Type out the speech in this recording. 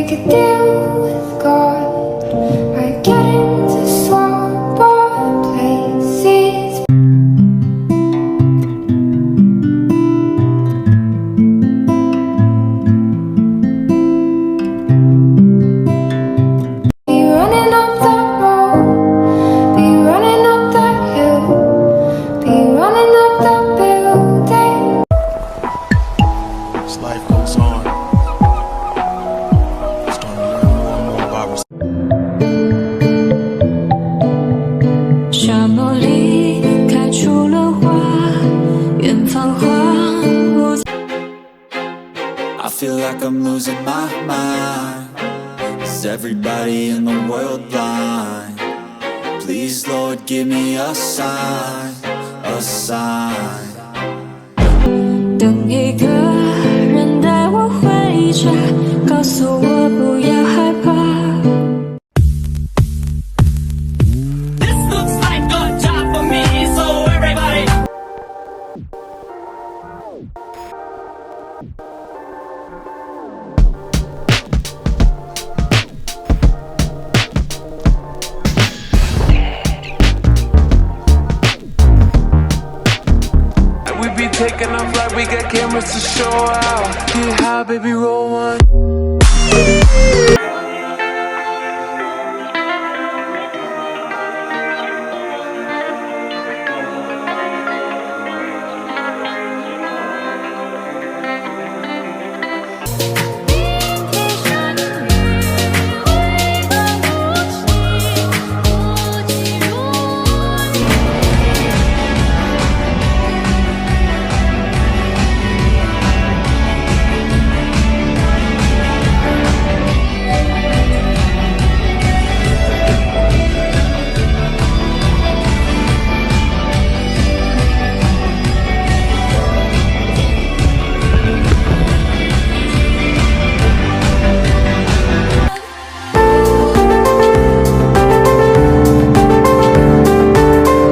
make a deal with God. I get him to swap our places. Be running up that road, be running up that hill, be running up that building. As life goes on, starting to learn more and more about ourselves. 沙漠里开出了花，远方花不 I feel like I'm losing my mind. Is everybody in the world blind? Please, Lord, give me a sign, a sign. 等一个人带我回家，告诉我不要害怕。This looks like a job for me, so everybody. We be taking off like we got cameras to show out. Get high, baby, roll one.